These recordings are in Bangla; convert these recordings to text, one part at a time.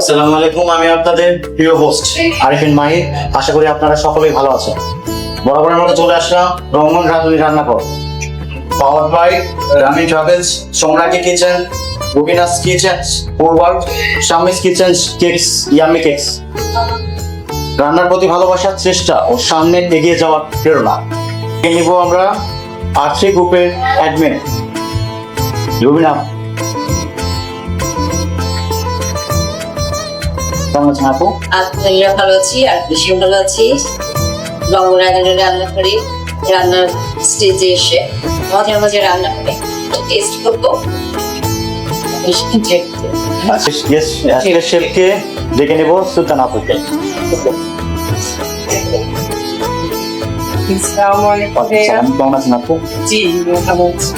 আসসালামু আলাইকুম, আমি আপনাদের প্রিয় হোস্ট আরিফিন মাহির। আশা করি আপনারা সকলেই ভালো আছেন। বরাবরের মতো চলে আসলাম রঙ্গন রাঁধুনি রান্নাঘর, power by Rami travels, Samrati kitchen, Rubina's kitchen, Purbal, Shamis kitchen cakes, yummy cakes. রান্নার প্রতি ভালোবাসার চেষ্টা ও সামনে এগিয়ে যাওয়ার প্রেরণা নিব আমরা আর্থিক গ্রুপের অ্যাডমিন রুবিনা। কেমন আছেন আপু? আলহামদুলিল্লাহ ভালো আছি, আর বেশি ভালো আছি। রঙ্গরাগানের রান্না করি, রান্নার স্টেজে এসে মাঝে মাঝে রান্না করে টেস্ট করবো। আজকের শেফকে ডেকে নেব সুলতান আপুকে। কেমন আছেন আপু? জি ভালো আছি,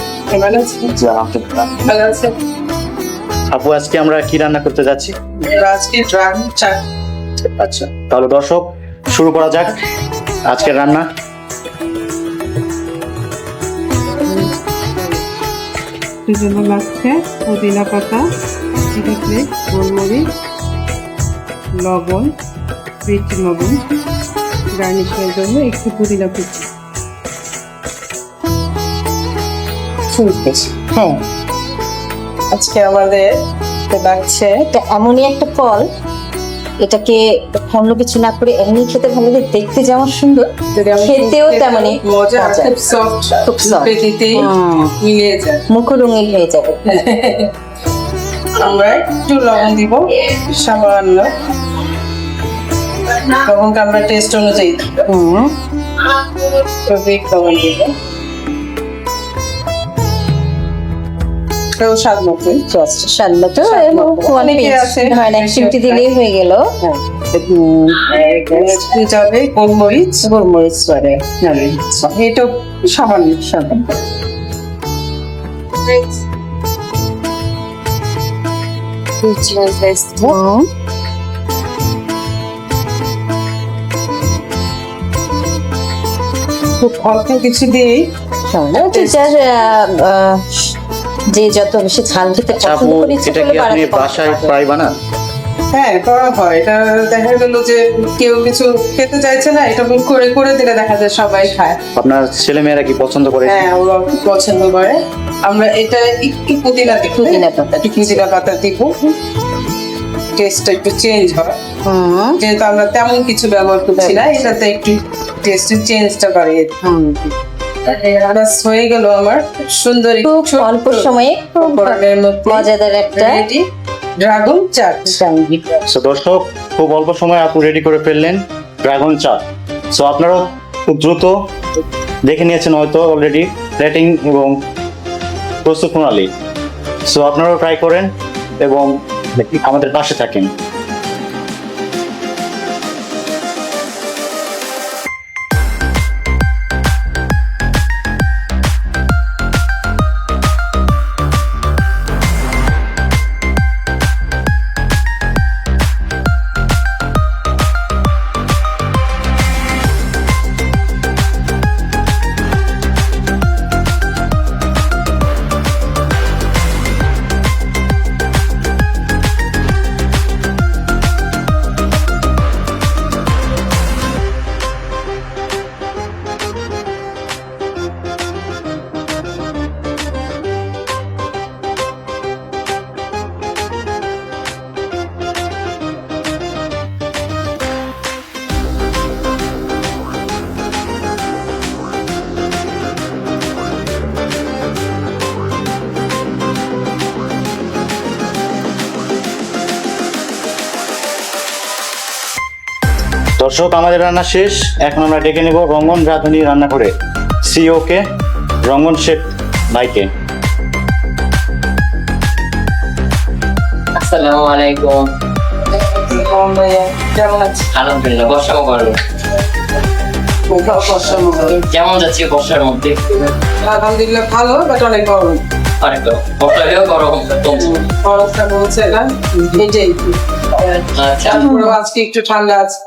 ভালো আছি। জি আলহামদুলিল্লাহ। ভালো আছে। আপু আজকে আমরা কি রান্না করতে যাচ্ছি? আজকে ড্রাগন চাট। আচ্ছা, তাহলে দর্শক শুরু করা যাক আজকের রান্না। জন্য লাগছে পুদিনা পাতা, চিলি ফ্লেক্স, গোলমরিচ, লবণ, বিট লবণ, গার্নিশের জন্য একটু পুদিনা কুচি। হ্যাঁ, আজকে আমাদের লাগছে এমনই একটা ফল, এটাকে অন্য কিছু না করে এমনি খেতে ভালো লাগে, দেখতে যেমন সুন্দর খেতেও তেমনই মজা, খুব সফট, খুব soft। পেটিতেই মিলিয়ে যায়। মুখরঙিন হয়ে যাবে। আমরা একটু লবণ দিব, সামান্য লবণ, আমরা টেস্ট অনুযায়ী দিব। বেক লবণ দিব, এটাও স্বাদ মতো। স্বাদ মতো অনেকে আছে অ্যাক্টিভিটি দিলেই হয়ে গেল। একটু যাবে গোলমরিচ, গোলমরিচ করে এটাও সামান্য সামান্য। খুব অল্প কিছু দিয়ে যে যত বেশি ঝাল খেতে আপু পছন্দ করি এটা কি আপনি বাসায় প্রায় বানান? হ্যাঁ করা হয়। এটা দেখা গেল যে কেউ কিছু খেতে চাইছে না, এটা করে করে দিলে দেখা যায় সবাই খায়। আপনার ছেলে মেয়েরা কি পছন্দ করে? হ্যাঁ, ওরা খুব পছন্দ করে। আমরা এটা একটু পুদিনা দিব, পুদিনা পাতা। একটু পুদিনা পাতা দিব, টেস্টটা একটু চেঞ্জ হয়। যেহেতু আমরা তেমন কিছু ব্যবহার করছি না, এটাতে একটু টেস্টের চেঞ্জটা বাড়িয়ে ব্যাস হয়ে গেল আমার সুন্দর খুব অল্প সময়ে খুব মজাদার একটা ড্রাগন চাট। সো দর্শক, খুব অল্প সময় আপু রেডি করে ফেললেন ড্রাগন চাট। সো আপনারাও খুব দ্রুত দেখে নিয়েছেন হয়তো অলরেডি প্লেটিং এবং প্রস্তুত প্রণালী। সো আপনারাও ট্রাই করেন এবং আমাদের পাশে থাকেন। দর্শক, আমাদের রান্না শেষ। এখন আমরা ডেকে নেব রঙ্গন রাঁধুনি রান্না করে সিও কে, রঙ্গন শেফ ভাইকে। আসসালামু আলাইকুম। কেমন আছে? আলহামদুলিল্লাহ, বর্ষাও করো। কেমন যাচ্ছে বর্ষার মধ্যে? আলহামদুলিল্লাহ ভালো, বাট অনেক গরম। অনেক গরম, বর্ষা হলেও গরম কমছে। গরমটা বলছে না, এটাই। আচ্ছা পুরো আজকে একটু ঠান্ডা আছে।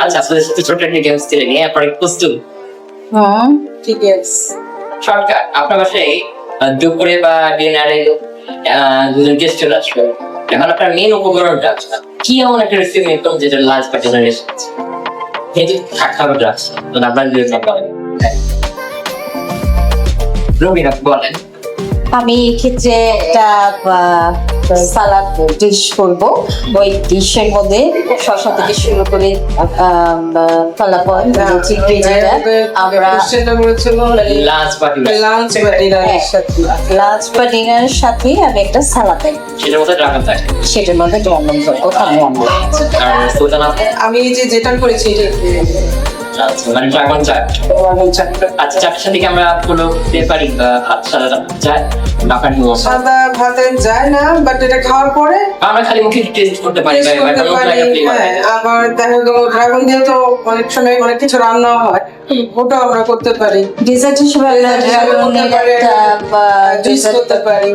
আচ্ছা, আপনাদের সাথে ছোট একটা গেমস খেলে নিয়ে আপনার প্রস্তুত? ঠিক আছে। শর্টকাট, আপনার বাসায় দুপুরে বা ডিনারে দুজন গেস্ট চলে আসবে, এখন আপনার মেন উপকরণটা কি এমন একটা রেসিপি একদম যেটা লাঞ্চ পার্টির জন্য এসেছে কিন্তু খাবার ড্রাগস আপনার রবিনা বলেন। আমি এক্ষেত্রে একটা সালাদ ডিশ করবো। ওই ডিশের মধ্যে শসা থেকে শুরু করে ফলাফল চিংড়ি যেটা আমরা সেটা বলেছিল লাঞ্চ পার্টি লাঞ্চ বা ডিনারের সাথে লাঞ্চ বা ডিনারের সাথে আমি একটা সালাদ দেব, সেটার মধ্যে ড্রাগন থাকে সেটার মধ্যে ড্রাগন করবো। আর সুলতান আপনি আমি এই যেটা করেছি মানে ড্রাগন চাট। আচ্ছা চাটের সাথে কি আমরা কোনো দিতে পারি ভাত সাদা চাট আপনার সাদা ভাতে যায় না, বাট এটা খাওয়ার পরে আমরা খালি মুখে টেস্ট করতে পারি taste করতে পারি। হ্যাঁ, আবার দেখা গেল ড্রাগন দিয়ে তো অনেক সময় অনেক কিছু রান্না হয়, ওটাও আমরা করতে পারি। ডেজার্ট হিসেবে ড্রাগনের একটা জুস করতে পারি।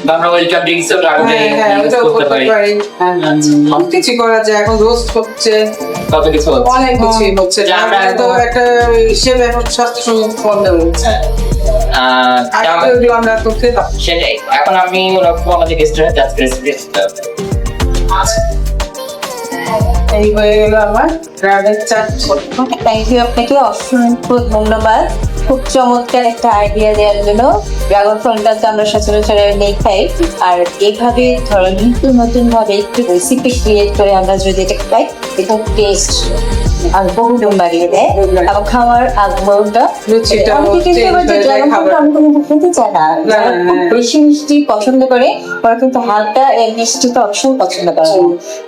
বা আমরা ওয়েলকাম ড্রিঙ্কস ড্রাগন হ্যাঁ, ওটাও করতে করতে পারি। পারি। অনেক কিছু করা যায়। এখন রোস্ট হচ্ছে, কত কিছু হচ্ছে। অনেক কিছু হচ্ছে। যা আমরা তো একটা হিসেবে এখন স্বাস্থ্যসম্মত পণ্য হচ্ছে। আর যা আমরা- এগুলো আমরা করতে পারি। সেটাই এখন আমি ওরকম আমাদের গেস্টরা জাস্ট রেসিপি এই হয়ে গেল আমার ড্রাগন চাট। থ্যাংক ইউ আপনাকে, অসংখ্য ধন্যবাদ খুব চমৎকার একটা আইডিয়া দেওয়ার জন্য। ড্রাগন ফলটা তো আমরা সচরাচর নেই খাই, আর এইভাবে ধরো নতুন নতুন ভাবে একটু রেসিপি ক্রিয়েট করে আমরা যদি এটা খাই, এটা টেস্ট আর বহুগুণ বাড়িয়ে দেয় এবং খাওয়ার আগ্রহটা রুচিটা অনেকে কিন্তু আবার যে change হয়ে যায় ড্রাগন ফলটা খাবার। অনেকে কিন্তু খেতে চায় না, যারা না, খুব হ্যাঁ। বেশি মিষ্টি পছন্দ করে ওরা কিন্তু হালকা এই মিষ্টিটা অপশন পছন্দ করে না।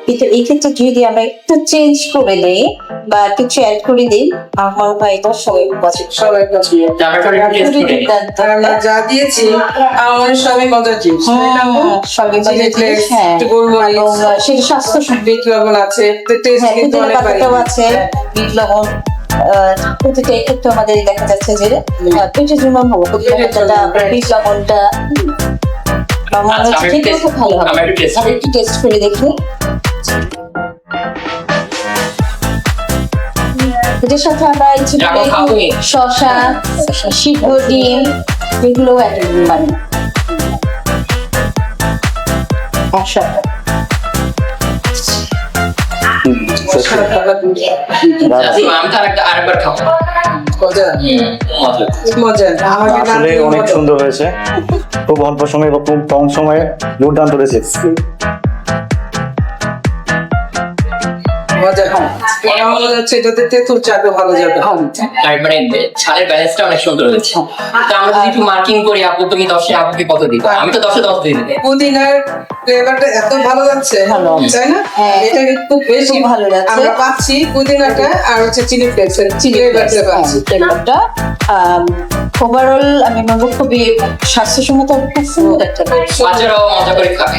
কিন্তু এই ক্ষেত্রে যদি আমরা একটু চেঞ্জ করে দিই বা কিছু অ্যাড করে দিই, আমার ভাই এটা সবাই পছন্দ সবাই পছন্দ। আমরা সবাই টেস্ট করে। করি আমরা যা দিয়েছি আমার সবই মজার জিনিস, তাই না? সবই চিলি ফ্লেক্স, একটু গোলমরিচ, এবং সেটা স্বাস্থ্য বিট লবণ আছে, টেস্ট হ্যাঁ, কিন্তু পুদিনা অনেক বাড়িয়ে পাতাটাও আছে, বিট লবণ, প্রতিটা একটু আমাদের দেখা যাচ্ছে যে পেটের জন্য ভালো। পুদিনা পাতাটা, বিট লবণটা আমার আচ্ছা, আমি খেতেও একটু খুব ভালো হবে। আমরা একটু taste আমি একটু টেস্ট করে দেখি। এটার সাথে আমরা ইচ্ছে ড্রাগন করলে খাবো নি? শসা, সিদ্ধ ডিম এগুলোও অ্যাড করতে পারি। অসাধারণ। আমি তো আরেকবার খাবো মজা, মজা খুব মজা। আমাকে না আসলে দিয়ে অনেক মজা। সুন্দর হয়েছে, খুব অল্প সময়ে বা খুব কম সময়ে দুর্দান্ত রেসিপি। মজা। আমার মনে হচ্ছে এটাতে তেঁতুল চাটও ভালো যাবে। আর মানে ছালের ব্যালেন্সটা অনেক সুন্দর হয়েছে। তো আমরা যদি একটু মার্কিং করি, আপু তুমি 10-এ আপুকে কত দিবে? আমি তো 10-এ 10 দিয়ে দিই। পুদিনার ফ্লেভারটা এত ভালো যাচ্ছে, ভালো যাচ্ছে। তাই না? হ্যাঁ। এটা খুব বেশি খুব ভালো যাচ্ছে। আমরা পাচ্ছি পুদিনাটা আর হচ্ছে চিলি ফ্লেক্স, চিলি ফ্লেক্সটা পাচ্ছি। ফ্লেভারটা ওভারঅল আমি বলবো খুবই স্বাস্থ্যসম্মত, খুব সুন্দর একটা বাচ্চারাও মজা করে খাবে।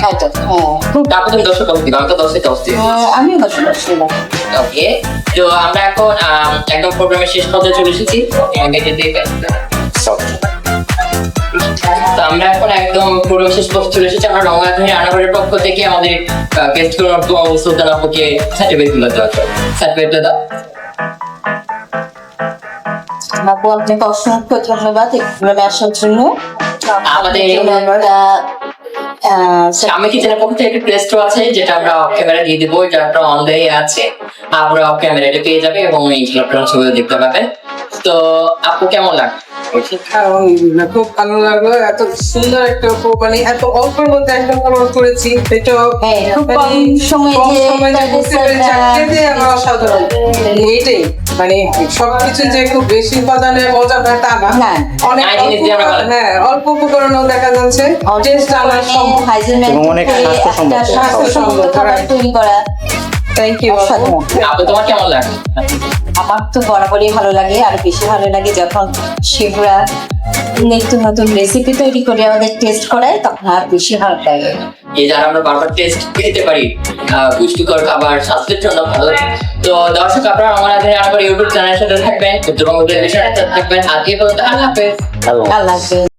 খুব তারপর তুমি 10-এ কত দিবে? আমি তো 10-এ 10 দিই। আমিও দশ দিলাম। ওকে, তো আমরা এখন একদম প্রোগ্রামের শেষ পর্যায়ে চলে এসেছি। তো আমরা এখন একদম পুরো শেষ পর্যায়ে চলে এসেছি। আমরা রঙাধনী রান্নাঘরের পক্ষ থেকে আমাদের গেস্ট সুলতান আপুকে সার্টিফিকেট গুলো দেওয়া সার্টিফিকেট দাও। আপু আপনাকে অসংখ্য ধন্যবাদ এখানে আসার জন্য। আমাদের আমি কিচেনের পক্ষ থেকে একটা টেস্টও আছে যেটা আমরা অফ ক্যামেরা দিয়ে দিব, এটা একটা অন দিয়ে আছে, আমরা অফ ক্যামেরা এটা পেয়ে যাবে এবং আপনারা ছবি দেখতে পাবেন। তো আপু কেমন লাগে? আলহামদুলিল্লাহ, খুব ভালো লাগলো। এত সুন্দর একটা মানে এত অল্পের মধ্যে একটা খাবার করেছি, এটা হ্যাঁ, খুব মানে কম সময়ে কম যে সময়ে যে বুঝতে পেরেছি, আর খেতে আমার অসাধারণ। এইটাই মানে সবকিছু যে খুব বেশি উপাদানের মজা না তা না, না। অনেক না, জিনিস দিয়ে আমরা ভালো। হ্যাঁ অল্প উপকরণও দেখা যাচ্ছে টেস্ট আনার সম্ভব। এবং অনেক স্বাস্থ্যসম্মত স্বাস্থ্যসম্মত খাবার তৈরি করা। Thank you. অসাধারণ। আপু তোমার কেমন লাগে? আমার তো বরাবরই ভালো লাগে, আর বেশি ভালো লাগে যখন শেফরা নতুন নতুন রেসিপি তৈরি করে আমাদের টেস্ট করায়, তখন আর বেশি ভালো লাগে। এই যারা আমরা বারবার টেস্ট পেতে পারি পুষ্টিকর খাবার স্বাস্থ্যের জন্য ভালো। তো দর্শক আপনারা আমাদের ইউটিউব চ্যানেলের সাথে থাকবেন, উত্তরবঙ্গ টেলিভিশনের সাথে থাকবেন। আজকে পর্যন্ত আল্লাহ হাফেজ। হ্যালো। আল্লাহ হাফেজ।